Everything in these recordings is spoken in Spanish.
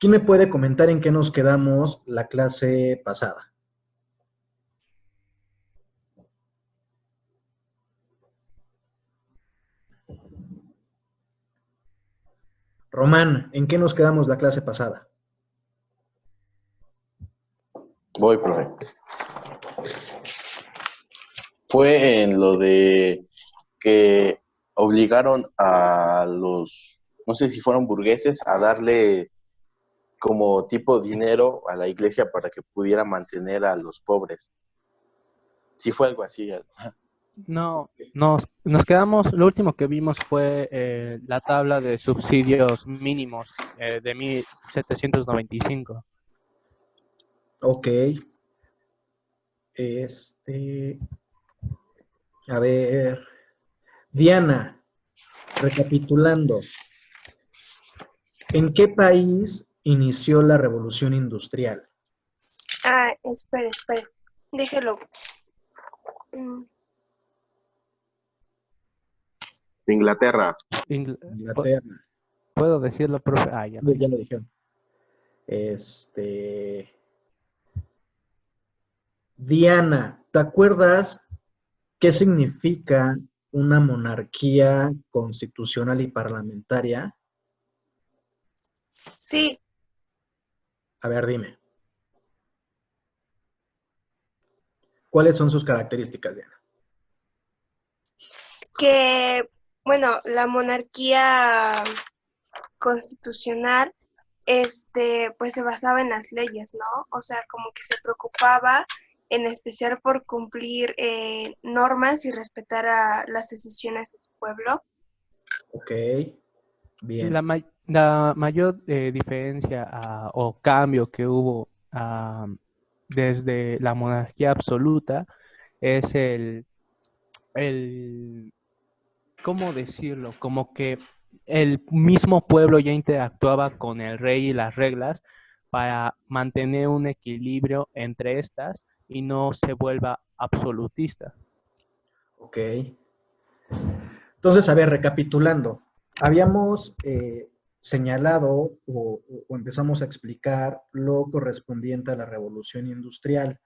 ¿Quién me puede comentar en qué nos quedamos la clase pasada? Román, ¿en qué nos quedamos la clase pasada? Voy, profe. Fue en lo de que obligaron a los, no sé si fueron burgueses, a darle como tipo dinero a la iglesia para que pudiera mantener a los pobres. Sí fue algo así. No, nos quedamos, lo último que vimos fue la tabla de subsidios mínimos de 1795. Ok. A ver. Diana, recapitulando, ¿en qué país inició la revolución industrial? Espere. Déjelo. Inglaterra. Inglaterra. ¿Puedo decirlo, profe? Ya no. Ya lo dijeron. Diana, ¿te acuerdas qué significa una monarquía constitucional y parlamentaria? Sí. A ver, dime. ¿Cuáles son sus características, Diana? Que, bueno, la monarquía constitucional, pues se basaba en las leyes, ¿no? O sea, como que se preocupaba en especial por cumplir normas y respetar a las decisiones de su pueblo. Ok, bien. La mayor diferencia o cambio que hubo desde la monarquía absoluta es ¿cómo decirlo? Como que el mismo pueblo ya interactuaba con el rey y las reglas para mantener un equilibrio entre estas y no se vuelva absolutista. Ok. Entonces, a ver, recapitulando, habíamos señalado o empezamos a explicar lo correspondiente a la revolución industrial.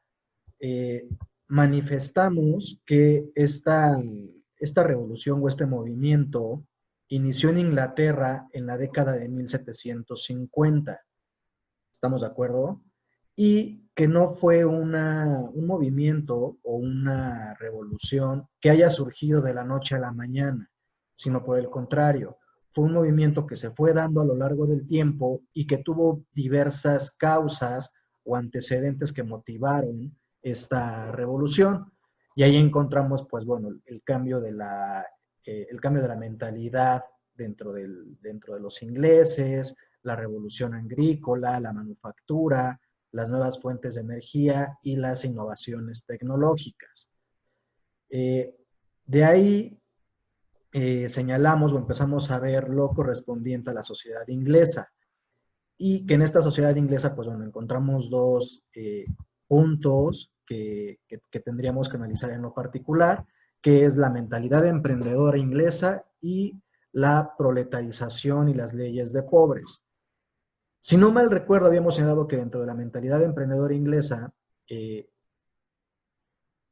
Manifestamos que esta revolución o este movimiento inició en Inglaterra en la década de 1750. ¿Estamos de acuerdo? Y que no fue un movimiento o una revolución que haya surgido de la noche a la mañana, sino por el contrario, fue un movimiento que se fue dando a lo largo del tiempo y que tuvo diversas causas o antecedentes que motivaron esta revolución. Y ahí encontramos, pues bueno, el cambio de la mentalidad dentro de los ingleses, la revolución agrícola, la manufactura, las nuevas fuentes de energía y las innovaciones tecnológicas. De ahí señalamos o empezamos a ver lo correspondiente a la sociedad inglesa y que en esta sociedad inglesa, pues bueno, encontramos dos puntos que tendríamos que analizar en lo particular, que es la mentalidad emprendedora inglesa y la proletarización y las leyes de pobres. Si no mal recuerdo, habíamos señalado que dentro de la mentalidad emprendedora inglesa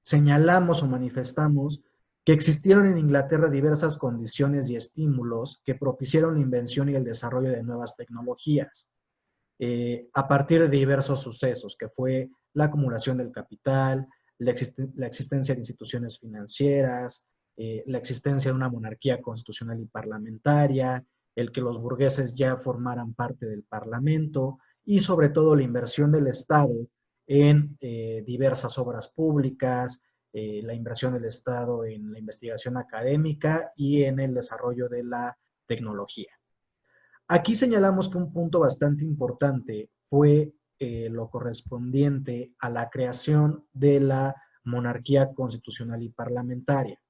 señalamos o manifestamos que existieron en Inglaterra diversas condiciones y estímulos que propiciaron la invención y el desarrollo de nuevas tecnologías a partir de diversos sucesos, que fue la acumulación del capital, la existencia de instituciones financieras, la existencia de una monarquía constitucional y parlamentaria, el que los burgueses ya formaran parte del parlamento y sobre todo la inversión del Estado en diversas obras públicas, la inversión del Estado en la investigación académica y en el desarrollo de la tecnología. Aquí señalamos que un punto bastante importante fue lo correspondiente a la creación de la monarquía constitucional y parlamentaria.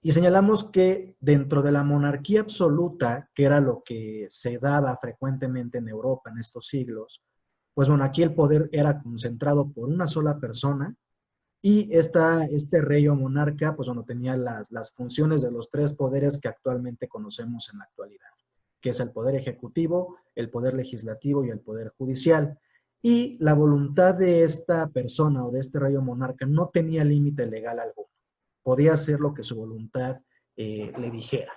Y señalamos que dentro de la monarquía absoluta, que era lo que se daba frecuentemente en Europa en estos siglos, pues bueno, aquí el poder era concentrado por una sola persona y este rey o monarca, pues bueno, tenía las funciones de los tres poderes que actualmente conocemos en la actualidad. que es el poder ejecutivo, el poder legislativo y el poder judicial. Y la voluntad de esta persona o de este rey o monarca no tenía límite legal alguno. Podía hacer lo que su voluntad le dijera.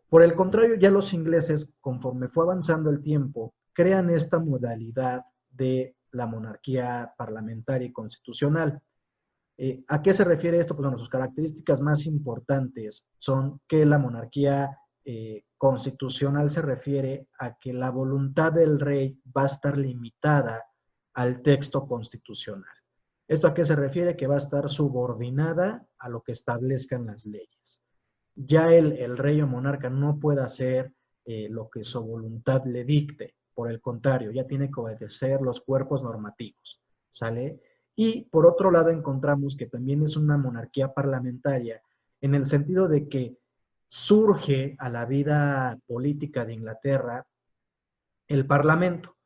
Por el contrario, ya los ingleses, conforme fue avanzando el tiempo, crean esta modalidad de la monarquía parlamentaria y constitucional. ¿A qué se refiere esto? Pues bueno, sus características más importantes son que la monarquía constitucional se refiere a que la voluntad del rey va a estar limitada al texto constitucional. ¿Esto a qué se refiere? Que va a estar subordinada a lo que establezcan las leyes. Ya el rey o monarca no puede hacer lo que su voluntad le dicte. Por el contrario, ya tiene que obedecer los cuerpos normativos, ¿sale? Y por otro lado encontramos que también es una monarquía parlamentaria en el sentido de que surge a la vida política de Inglaterra el Parlamento.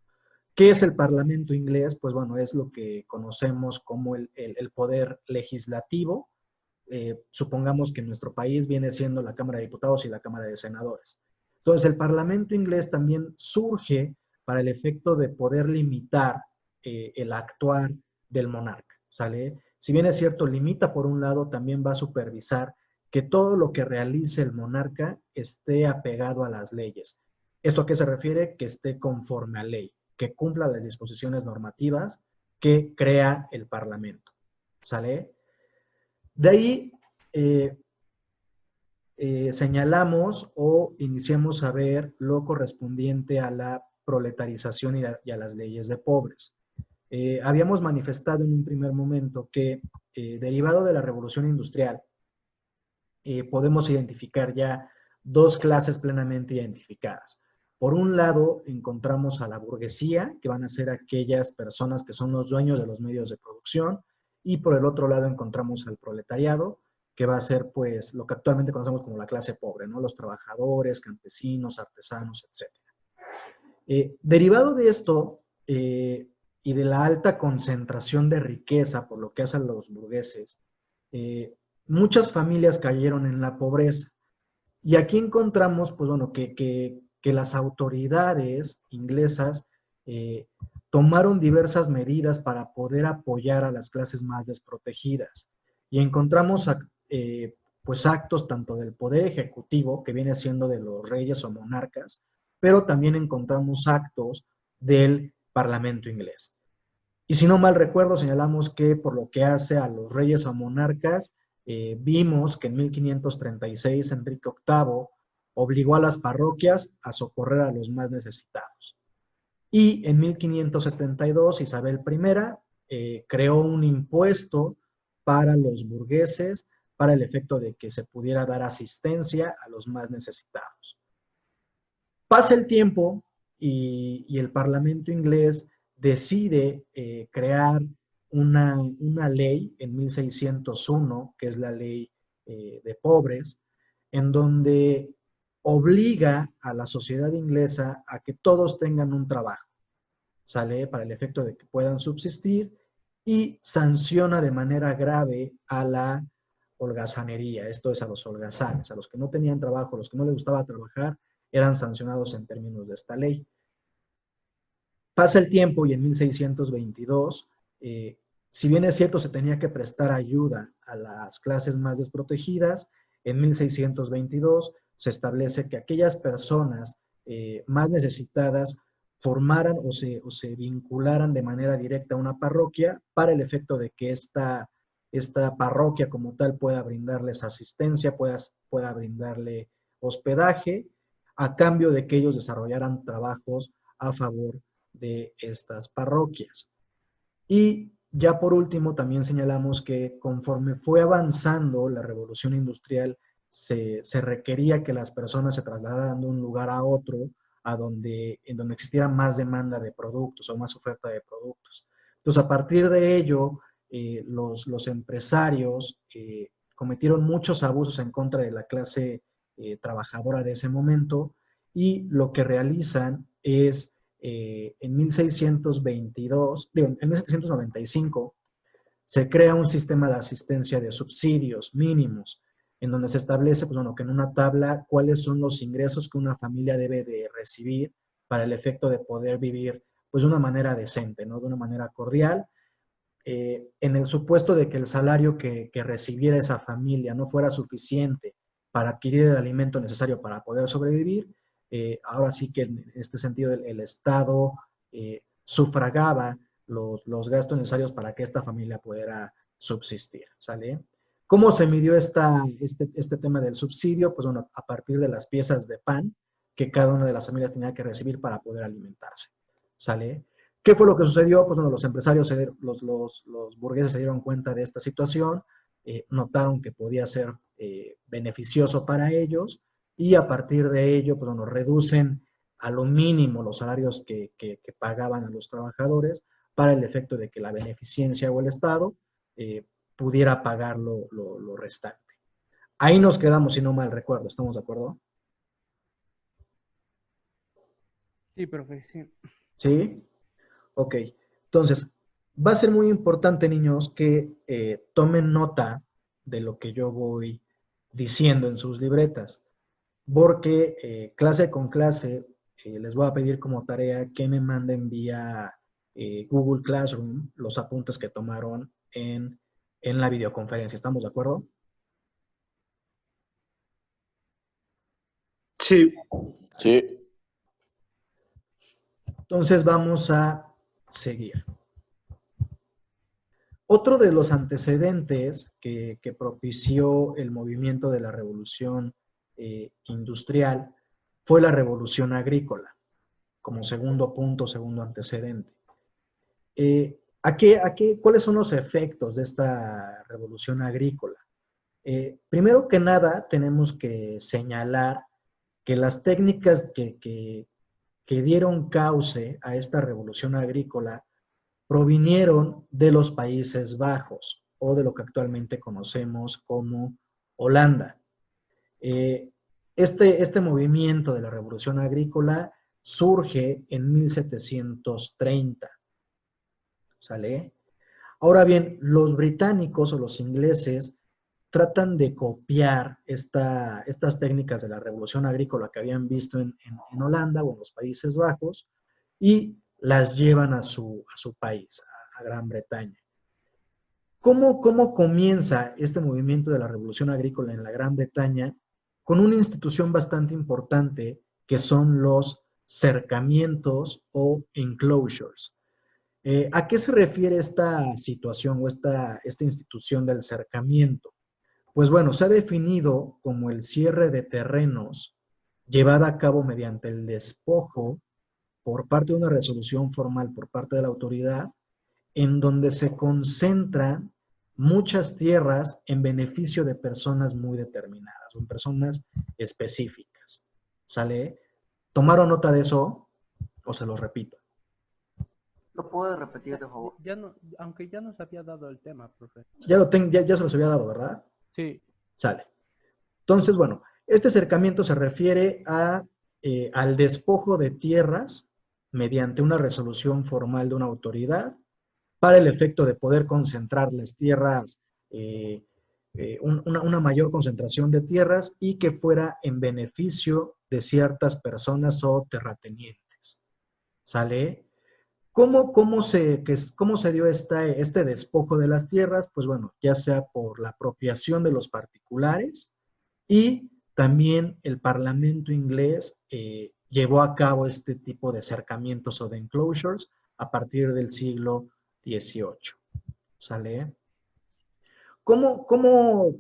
¿Qué es el Parlamento inglés? Pues bueno, es lo que conocemos como el poder legislativo. Supongamos que en nuestro país viene siendo la Cámara de Diputados y la Cámara de Senadores. Entonces, el Parlamento inglés también surge para el efecto de poder limitar el actuar del monarca, ¿sale? Si bien es cierto, limita por un lado, también va a supervisar que todo lo que realice el monarca esté apegado a las leyes. ¿Esto a qué se refiere? Que esté conforme a ley, que cumpla las disposiciones normativas que crea el Parlamento, ¿sale? De ahí señalamos o iniciamos a ver lo correspondiente a la proletarización y a las leyes de pobres. Habíamos manifestado en un primer momento que derivado de la revolución industrial podemos identificar ya dos clases plenamente identificadas. Por un lado encontramos a la burguesía, que van a ser aquellas personas que son los dueños de los medios de producción, y por el otro lado encontramos al proletariado, que va a ser pues lo que actualmente conocemos como la clase pobre, ¿no? Los trabajadores, campesinos, artesanos, etc. Derivado de esto y de la alta concentración de riqueza por lo que hacen los burgueses, muchas familias cayeron en la pobreza. Y aquí encontramos, pues bueno, que las autoridades inglesas tomaron diversas medidas para poder apoyar a las clases más desprotegidas. Y encontramos pues actos tanto del poder ejecutivo, que viene siendo de los reyes o monarcas, pero también encontramos actos del Parlamento inglés. Y si no mal recuerdo, señalamos que por lo que hace a los reyes o monarcas, vimos que en 1536 Enrique VIII obligó a las parroquias a socorrer a los más necesitados. Y en 1572 Isabel I creó un impuesto para los burgueses para el efecto de que se pudiera dar asistencia a los más necesitados. Pasa el tiempo y el Parlamento inglés decide crear una ley en 1601, que es la ley de pobres, en donde obliga a la sociedad inglesa a que todos tengan un trabajo, ¿sale? Para el efecto de que puedan subsistir, y sanciona de manera grave a la holgazanería, esto es a los holgazanes, a los que no tenían trabajo, a los que no les gustaba trabajar, eran sancionados en términos de esta ley. Pasa el tiempo y en 1622, si bien es cierto se tenía que prestar ayuda a las clases más desprotegidas, en 1622 se establece que aquellas personas más necesitadas formaran o se vincularan de manera directa a una parroquia para el efecto de que esta parroquia como tal pueda brindarles asistencia, pueda brindarle hospedaje, a cambio de que ellos desarrollaran trabajos a favor de estas parroquias. Y ya por último también señalamos que conforme fue avanzando la revolución industrial, se requería que las personas se trasladaran de un lugar a otro en donde existiera más demanda de productos o más oferta de productos. Entonces, a partir de ello, los empresarios cometieron muchos abusos en contra de la clase trabajadora de ese momento, y lo que realizan es, en 1795, se crea un sistema de asistencia de subsidios mínimos, en donde se establece, pues bueno, que en una tabla cuáles son los ingresos que una familia debe de recibir para el efecto de poder vivir, pues de una manera decente, ¿no? De una manera cordial. En el supuesto de que el salario que recibiera esa familia no fuera suficiente para adquirir el alimento necesario para poder sobrevivir, ahora sí que en este sentido el Estado sufragaba los gastos necesarios para que esta familia pudiera subsistir, ¿sale? ¿Cómo se midió este tema del subsidio? Pues bueno, a partir de las piezas de pan que cada una de las familias tenía que recibir para poder alimentarse, ¿sale? ¿Qué fue lo que sucedió? Pues bueno, los empresarios, los burgueses se dieron cuenta de esta situación, notaron que podía ser beneficioso para ellos y a partir de ello, pues bueno, reducen a lo mínimo los salarios que pagaban a los trabajadores para el efecto de que la beneficencia o el Estado pudiera pagar lo restante. Ahí nos quedamos, si no mal recuerdo, ¿estamos de acuerdo? Sí, profe, sí. ¿Sí? Ok, entonces, va a ser muy importante, niños, que tomen nota de lo que yo voy diciendo en sus libretas, porque clase con clase les voy a pedir como tarea que me manden vía Google Classroom los apuntes que tomaron en la videoconferencia. ¿Estamos de acuerdo? Sí. Sí. Entonces vamos a seguir. Otro de los antecedentes que propició el movimiento de la revolución industrial fue la revolución agrícola, como segundo punto, segundo antecedente. ¿Cuáles son los efectos de esta revolución agrícola? Primero que nada, tenemos que señalar que las técnicas que dieron cauce a esta revolución agrícola provinieron de los Países Bajos o de lo que actualmente conocemos como Holanda. Este movimiento de la revolución agrícola surge en 1730. ¿Sale? Ahora bien, los británicos o los ingleses tratan de copiar estas técnicas de la revolución agrícola que habían visto en Holanda o en los Países Bajos y las llevan a su país, a Gran Bretaña. ¿Cómo comienza este movimiento de la revolución agrícola en la Gran Bretaña? Con una institución bastante importante que son los cercamientos o enclosures. ¿A qué se refiere esta situación o esta institución del cercamiento? Pues bueno, se ha definido como el cierre de terrenos llevada a cabo mediante el despojo por parte de una resolución formal por parte de la autoridad, en donde se concentran muchas tierras en beneficio de personas muy determinadas, o en personas específicas. ¿Sale? ¿Tomaron nota de eso? ¿O se los repito? ¿Lo puedo repetir, por favor? Ya no, aunque ya nos había dado el tema, profe. Ya se los había dado, ¿verdad? Sí. Sale. Entonces, bueno, este acercamiento se refiere al despojo de tierras mediante una resolución formal de una autoridad para el efecto de poder concentrar las tierras, una mayor concentración de tierras y que fuera en beneficio de ciertas personas o terratenientes. ¿Sale? ¿Cómo se dio este despojo de las tierras? Pues bueno, ya sea por la apropiación de los particulares y también el Parlamento inglés llevó a cabo este tipo de cercamientos o de enclosures a partir del siglo XVIII. ¿Sale? ¿Cómo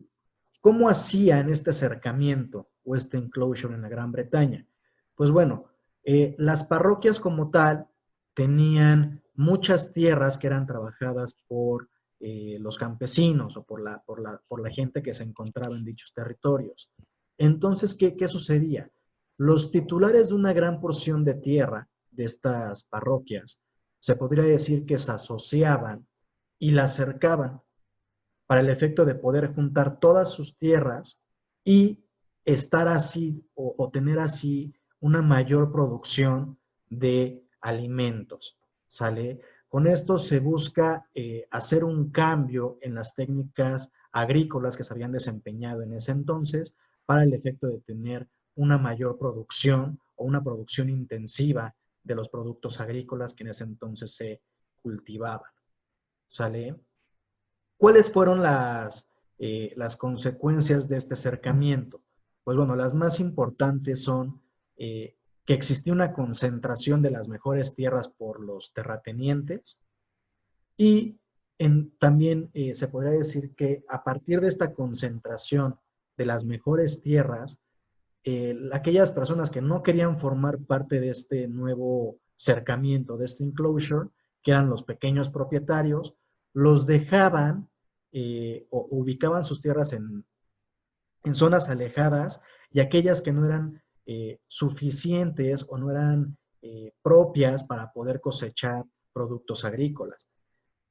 hacían este acercamiento o este enclosure en la Gran Bretaña? Pues bueno, las parroquias como tal tenían muchas tierras que eran trabajadas por los campesinos o por la gente que se encontraba en dichos territorios. Entonces, ¿qué sucedía? Los titulares de una gran porción de tierra de estas parroquias, se podría decir que se asociaban y la cercaban para el efecto de poder juntar todas sus tierras y estar así o tener así una mayor producción de alimentos, ¿sale? Con esto se busca hacer un cambio en las técnicas agrícolas que se habían desempeñado en ese entonces para el efecto de tener una mayor producción o una producción intensiva de los productos agrícolas que en ese entonces se cultivaban. ¿Sale? ¿Cuáles fueron las consecuencias de este acercamiento? Pues bueno, las más importantes son que existía una concentración de las mejores tierras por los terratenientes y también se podría decir que a partir de esta concentración de las mejores tierras, aquellas personas que no querían formar parte de este nuevo cercamiento, de este enclosure, que eran los pequeños propietarios, los dejaban o ubicaban sus tierras en zonas alejadas y aquellas que no eran suficientes o no eran propias para poder cosechar productos agrícolas.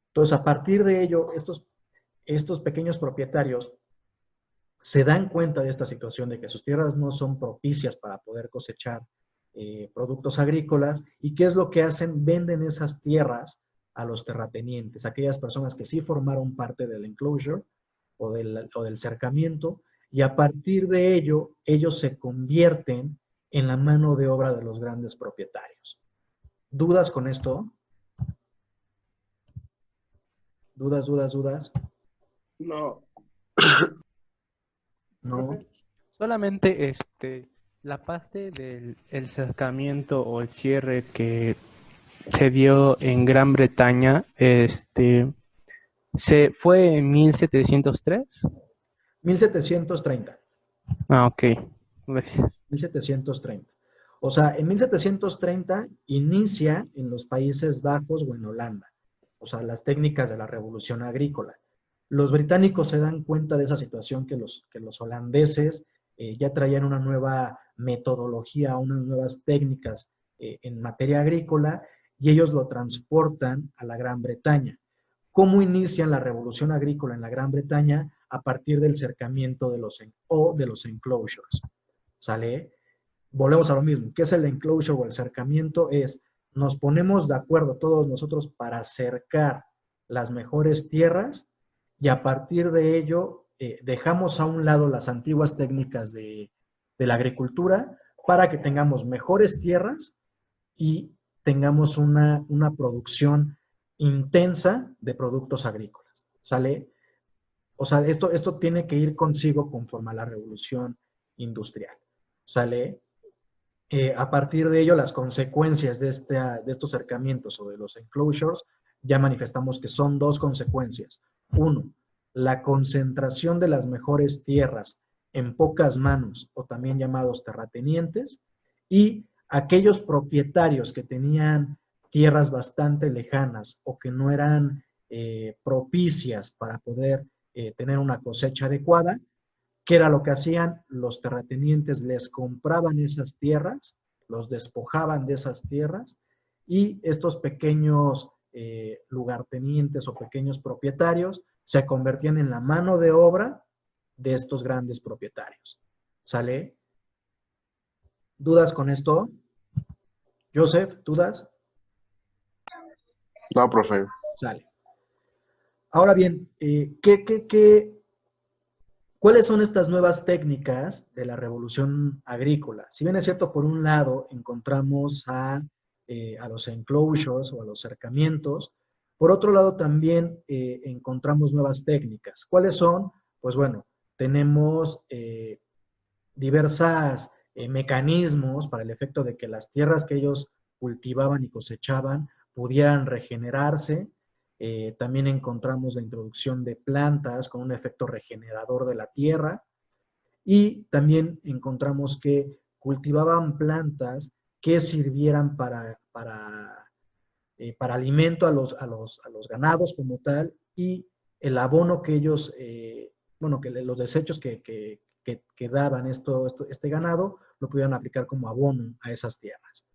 Entonces, a partir de ello, estos pequeños propietarios se dan cuenta de esta situación de que sus tierras no son propicias para poder cosechar productos agrícolas y ¿qué es lo que hacen? Venden esas tierras a los terratenientes, aquellas personas que sí formaron parte del enclosure o del cercamiento y a partir de ello ellos se convierten en la mano de obra de los grandes propietarios. ¿Dudas con esto? ¿Dudas? No. No. Solamente la parte del el cercamiento o el cierre que se dio en Gran Bretaña, se fue en 1703. 1730. Ah, ok. Gracias. 1730. O sea, en 1730 inicia en los Países Bajos o en Holanda. O sea, las técnicas de la revolución agrícola. Los británicos se dan cuenta de esa situación que los holandeses ya traían una nueva metodología, unas nuevas técnicas en materia agrícola y ellos lo transportan a la Gran Bretaña. ¿Cómo inician la revolución agrícola en la Gran Bretaña? A partir del cercamiento de los enclosures. ¿Sale? Volvemos a lo mismo. ¿Qué es el enclosure o el cercamiento? Nos ponemos de acuerdo todos nosotros para cercar las mejores tierras y a partir de ello dejamos a un lado las antiguas técnicas de la agricultura para que tengamos mejores tierras y tengamos una producción intensa de productos agrícolas. ¿Sale? O sea, esto tiene que ir consigo conforme a la revolución industrial. ¿Sale? A partir de ello, las consecuencias de estos cercamientos o de los enclosures, ya manifestamos que son dos consecuencias. Uno, la concentración de las mejores tierras en pocas manos o también llamados terratenientes y aquellos propietarios que tenían tierras bastante lejanas o que no eran propicias para poder tener una cosecha adecuada, ¿qué era lo que hacían? Los terratenientes les compraban esas tierras, los despojaban de esas tierras y estos pequeños lugartenientes o pequeños propietarios se convertían en la mano de obra de estos grandes propietarios. ¿Sale? ¿Dudas con esto? Joseph, ¿dudas? No, profe. Sale. Ahora bien, ¿cuáles son estas nuevas técnicas de la revolución agrícola? Si bien es cierto, por un lado encontramos a los enclosures o a los cercamientos, por otro lado también encontramos nuevas técnicas. ¿Cuáles son? Pues bueno, tenemos diversos mecanismos para el efecto de que las tierras que ellos cultivaban y cosechaban pudieran regenerarse. También encontramos la introducción de plantas con un efecto regenerador de la tierra y también encontramos que cultivaban plantas que sirvieran para alimento a los ganados como tal y el abono que ellos, que los desechos que daban este ganado lo pudieran aplicar como abono a esas tierras.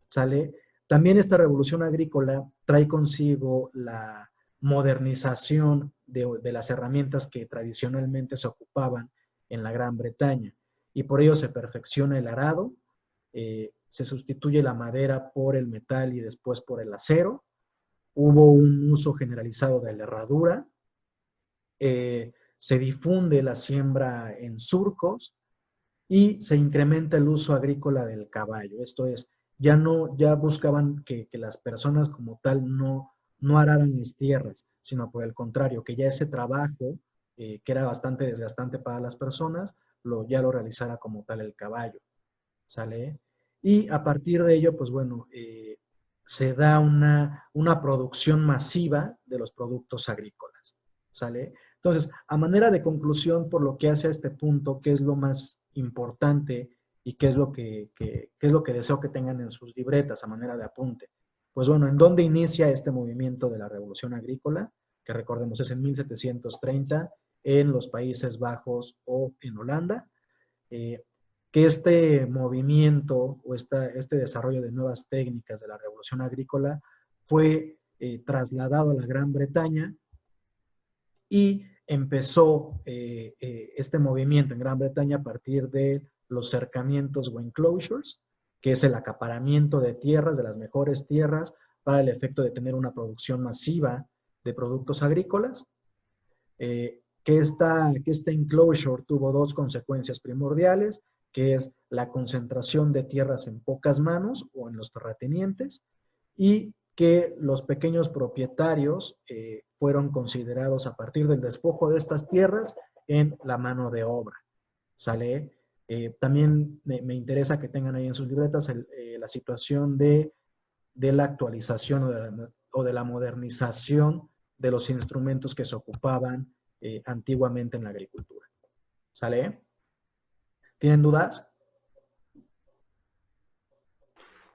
¿Sale? También esta revolución agrícola trae consigo la modernización de las herramientas que tradicionalmente se ocupaban en la Gran Bretaña y por ello se perfecciona el arado, se sustituye la madera por el metal y después por el acero hubo un uso generalizado de la herradura, se difunde la siembra en surcos y se incrementa el uso agrícola del caballo. Esto es, ya buscaban que las personas como tal no araran las tierras, sino por el contrario, que ya ese trabajo, que era bastante desgastante para las personas, ya lo realizara como tal el caballo, ¿sale? Y a partir de ello, pues bueno, se da una producción masiva de los productos agrícolas, ¿sale? Entonces, a manera de conclusión, por lo que hace a este punto, ¿qué es lo más importante y qué es lo qué es lo que deseo que tengan en sus libretas a manera de apunte? Pues bueno, ¿en dónde inicia este movimiento de la revolución agrícola? Que recordemos es en 1730 en los Países Bajos o en Holanda. Que este movimiento o este desarrollo de nuevas técnicas de la revolución agrícola fue trasladado a la Gran Bretaña y empezó este movimiento en Gran Bretaña a partir de los cercamientos o enclosures, que es el acaparamiento de tierras, de las mejores tierras, para el efecto de tener una producción masiva de productos agrícolas. Que este enclosure tuvo dos consecuencias primordiales, que es la concentración de tierras en pocas manos o en los terratenientes, y que los pequeños propietarios fueron considerados a partir del despojo de estas tierras en la mano de obra. ¿Sale? También me interesa que tengan ahí en sus libretas la situación de la actualización o de la modernización de los instrumentos que se ocupaban antiguamente en la agricultura. ¿Sale? ¿Tienen dudas?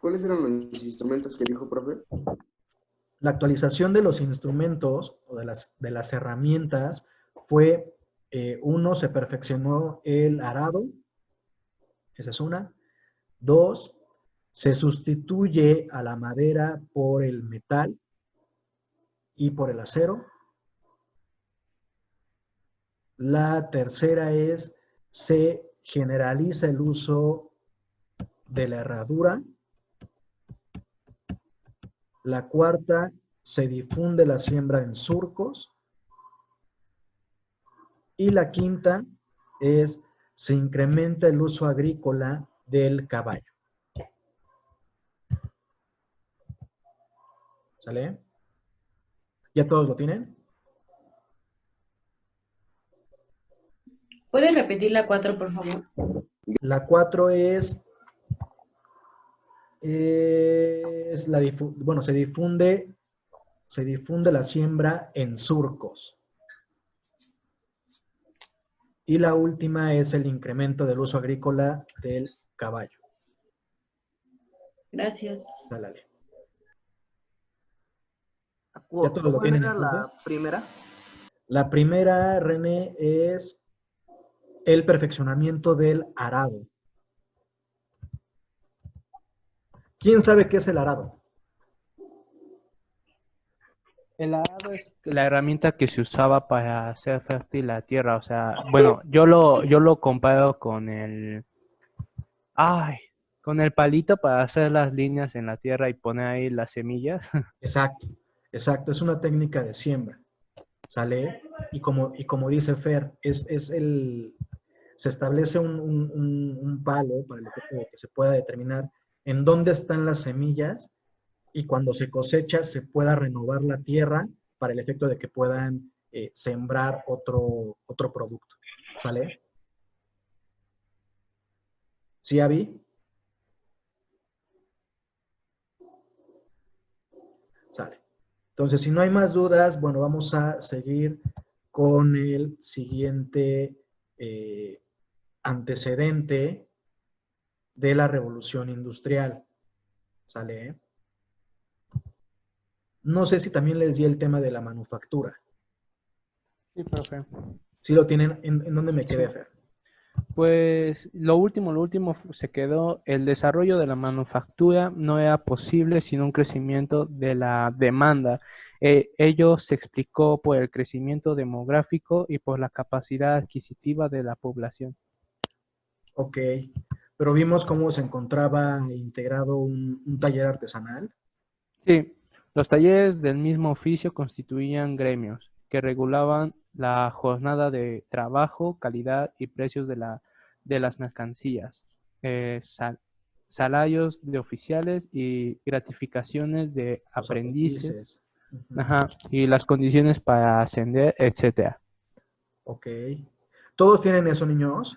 ¿Cuáles eran los instrumentos que dijo, profe? La actualización de los instrumentos o de las herramientas fue, uno, se perfeccionó el arado, esa es una. Dos, se sustituye a la madera por el metal y por el acero. La tercera es, se generaliza el uso de la herradura. La cuarta, se difunde la siembra en surcos. Y la quinta es, se incrementa el uso agrícola del caballo. ¿Sale? ¿Ya todos lo tienen? ¿Puedes repetir la 4, por favor? La 4 es bueno, se difunde la siembra en surcos. Y la última es el incremento del uso agrícola del caballo. Gracias. Sálale. ¿Ya todos lo ¿Cuál tienen era en la cuenta? primera? La primera, René, es el perfeccionamiento del arado. ¿Quién sabe qué es el arado? El arado es la herramienta que se usaba para hacer fértil la tierra. O sea, bueno, yo lo comparo con con el palito para hacer las líneas en la tierra y poner ahí las semillas. Exacto, exacto. Es una técnica de siembra. ¿Sale? Y como dice Fer, se establece un palo para el efecto de que se pueda determinar en dónde están las semillas y cuando se cosecha se pueda renovar la tierra para el efecto de que puedan sembrar otro producto. ¿Sale? ¿Sí, Avi? Sale. Entonces, si no hay más dudas, bueno, vamos a seguir con el siguiente antecedente de la revolución industrial. ¿Sale? No sé si también les di el tema de la manufactura. Sí, profe. ¿Sí lo tienen? ¿En dónde me quedé, Fer? Pues lo último se quedó, el desarrollo de la manufactura no era posible sin un crecimiento de la demanda. Ello se explicó por el crecimiento demográfico y por la capacidad adquisitiva de la población. Ok, pero vimos cómo se encontraba integrado un taller artesanal. Sí, Los talleres del mismo oficio constituían gremios que regulaban la jornada de trabajo, calidad y precios de las mercancías, salarios de oficiales y gratificaciones de Los aprendices, aprendices. Ujú. ajá, y las condiciones para ascender, etcétera. Ok. ¿Todos tienen eso, niños?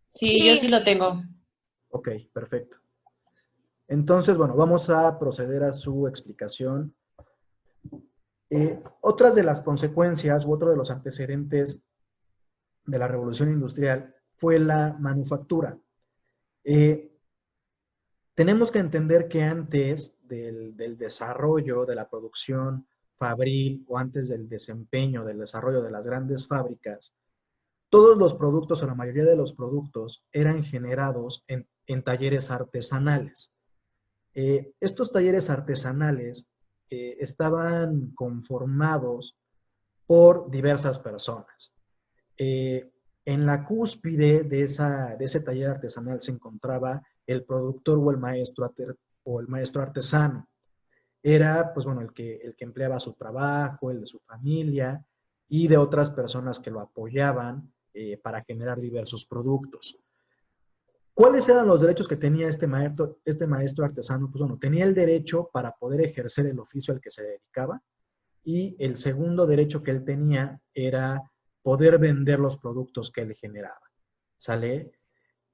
Sí, yo sí lo tengo. Ok, perfecto. Entonces, bueno, vamos a proceder a su explicación. Otras de las consecuencias u otro de los antecedentes de la revolución industrial fue la manufactura. Tenemos que entender que antes del desarrollo de la producción fabril o antes del desempeño, del desarrollo de las grandes fábricas, todos los productos o la mayoría de los productos eran generados en talleres artesanales. Estos talleres artesanales estaban conformados por diversas personas. En la cúspide de ese taller artesanal se encontraba el productor o el maestro artesano. Era, pues bueno, el que empleaba su trabajo, el de su familia y de otras personas que lo apoyaban para generar diversos productos. ¿Cuáles eran los derechos que tenía este maestro artesano? Pues bueno, tenía el derecho para poder ejercer el oficio al que se dedicaba, y el segundo derecho que él tenía era poder vender los productos que él generaba. ¿Sale?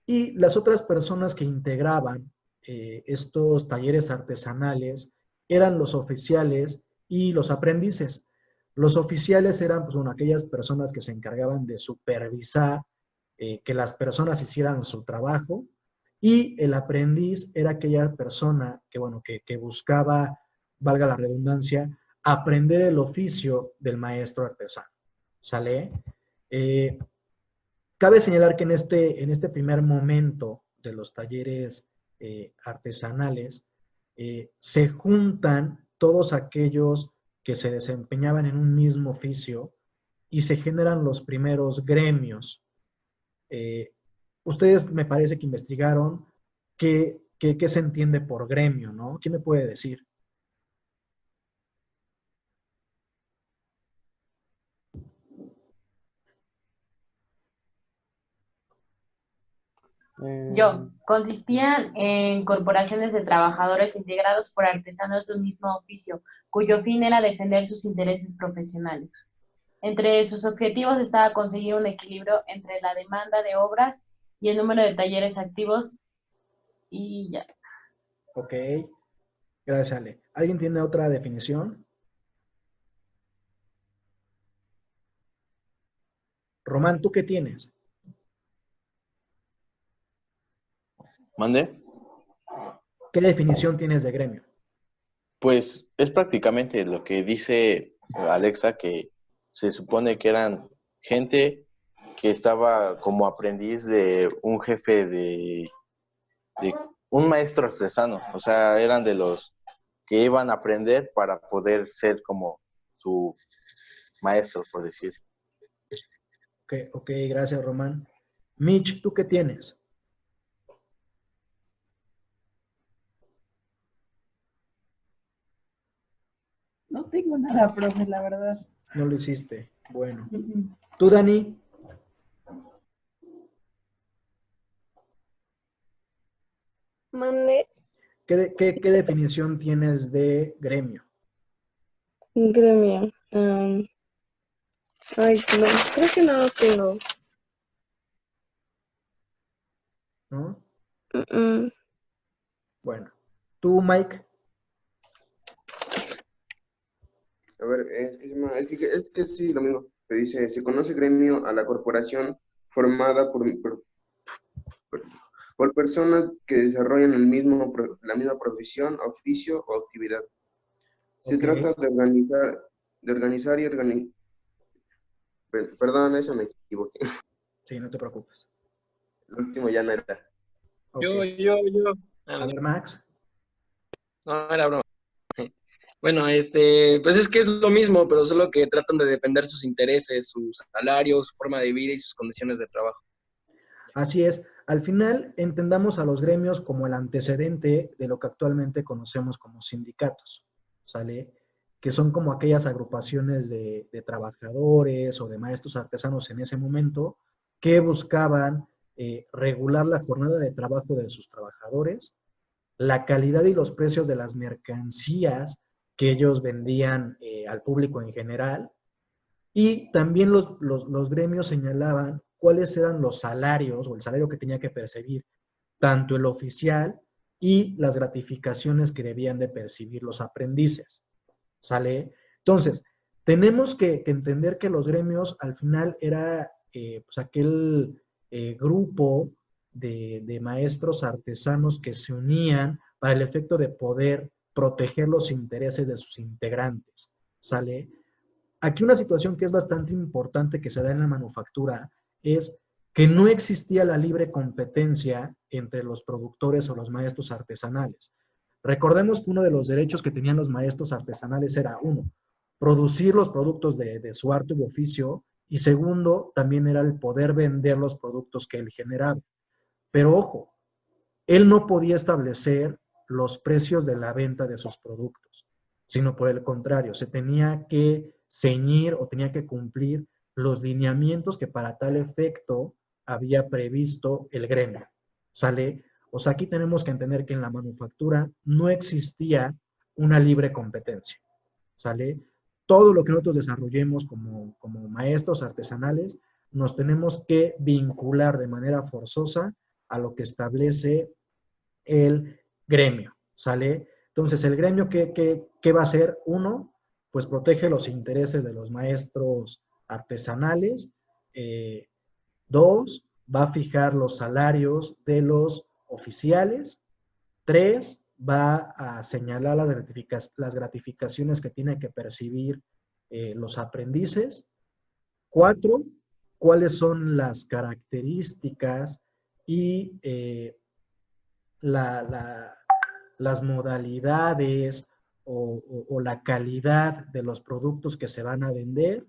Y las otras personas que integraban estos talleres artesanales eran los oficiales y los aprendices. Los oficiales eran, pues, bueno, aquellas personas que se encargaban de supervisar que las personas hicieran su trabajo, y el aprendiz era aquella persona que, bueno, que buscaba, valga la redundancia, aprender el oficio del maestro artesano. ¿Sale? Eh, Cabe señalar que en este primer momento de los talleres artesanales, se juntan todos aquellos que se desempeñaban en un mismo oficio y se generan los primeros gremios. Eh, Ustedes me parece que investigaron qué se entiende por gremio, ¿no? ¿Quién me puede decir? Yo, consistían en corporaciones de trabajadores integrados por artesanos de un mismo oficio, cuyo fin era defender sus intereses profesionales. Entre sus objetivos estaba conseguir un equilibrio entre la demanda de obras y el número de talleres activos y ya. Ok, gracias, Ale. ¿Alguien tiene otra definición? Román, ¿tú qué tienes? ¿Mande? ¿Qué definición tienes de gremio? Pues es prácticamente lo que dice Alexa, que se supone que eran gente que estaba como aprendiz de un jefe de un maestro artesano. O sea, eran de los que iban a aprender para poder ser como su maestro, por decir. Ok, gracias, Román. Mitch, ¿tú qué tienes? No tengo nada, profe, la verdad. No lo hiciste. Bueno. Mm. ¿Tú, Dani? Mande. ¿Qué definición tienes de gremio? Gremio. Ay, no, creo que no lo tengo. ¿No? Mm, Bueno. ¿Tú, Mike? A ver, es que sí, lo mismo. Que dice, se conoce gremio a la corporación formada por personas que desarrollan la misma profesión, oficio o actividad. Se Ok. trata de organizar y organizar. Perdón, eso me equivoqué. Sí, no te preocupes. El último ya no era. Ok. Yo. A ver, Max. No, era broma. Bueno, pues es que es lo mismo, pero solo que tratan de defender sus intereses, sus salarios, su forma de vida y sus condiciones de trabajo. Así es. Al final, entendamos a los gremios como el antecedente de lo que actualmente conocemos como sindicatos, ¿sale? Que son como aquellas agrupaciones de trabajadores o de maestros artesanos en ese momento que buscaban regular la jornada de trabajo de sus trabajadores, la calidad y los precios de las mercancías que ellos vendían al público en general, y también los gremios señalaban cuáles eran los salarios o el salario que tenía que percibir tanto el oficial y las gratificaciones que debían de percibir los aprendices. ¿Sale? Entonces, tenemos que entender que los gremios al final era pues aquel grupo de maestros artesanos que se unían para el efecto de poder proteger los intereses de sus integrantes. ¿Sale? Aquí una situación que es bastante importante que se da en la manufactura es que no existía la libre competencia entre los productores o los maestros artesanales. Recordemos que uno de los derechos que tenían los maestros artesanales era, uno, producir los productos de su arte u oficio, y segundo, también era el poder vender los productos que él generaba. Pero ojo, él no podía establecer los precios de la venta de sus productos, sino por el contrario, se tenía que ceñir o tenía que cumplir los lineamientos que para tal efecto había previsto el gremio. ¿Sale? O sea, aquí tenemos que entender que en la manufactura no existía una libre competencia. ¿Sale? Todo lo que nosotros desarrollemos como maestros artesanales, nos tenemos que vincular de manera forzosa a lo que establece el gremio. ¿Sale? Entonces, el gremio, ¿qué va a hacer? Uno, pues protege los intereses de los maestros artesanales. Dos, va a fijar los salarios de los oficiales. Tres, va a señalar las gratificaciones que tienen que percibir los aprendices. Cuatro, cuáles son las características y las modalidades o la calidad de los productos que se van a vender.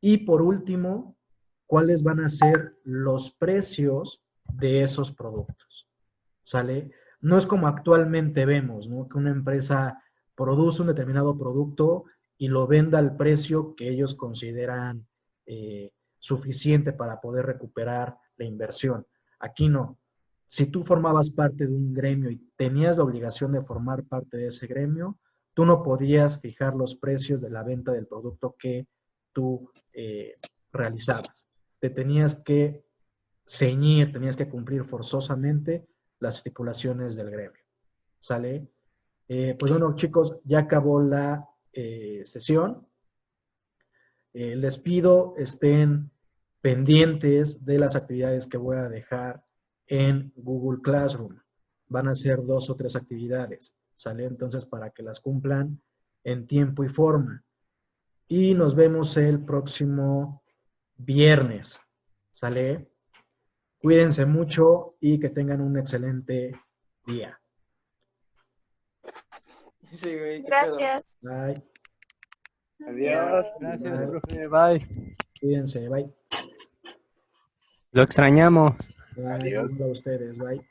Y por último, cuáles van a ser los precios de esos productos. ¿Sale? No es como actualmente vemos, ¿no? Que una empresa produce un determinado producto y lo venda al precio que ellos consideran suficiente para poder recuperar la inversión. Aquí no. Si tú formabas parte de un gremio y tenías la obligación de formar parte de ese gremio, tú no podías fijar los precios de la venta del producto que tú realizabas. Te tenías que ceñir, tenías que cumplir forzosamente las estipulaciones del gremio. ¿Sale? Pues bueno, chicos, ya acabó la sesión. Les pido estén pendientes de las actividades que voy a dejar en Google Classroom. Van a ser 2 o 3 actividades. ¿Sale? Entonces, para que las cumplan en tiempo y forma. Y nos vemos el próximo viernes. ¿Sale? Cuídense mucho y que tengan un excelente día. Sí, güey, Gracias. Bye. Adiós. Gracias, profe. Bye. Cuídense. Bye. Lo extrañamos. Bye. Adiós. A ustedes. Bye.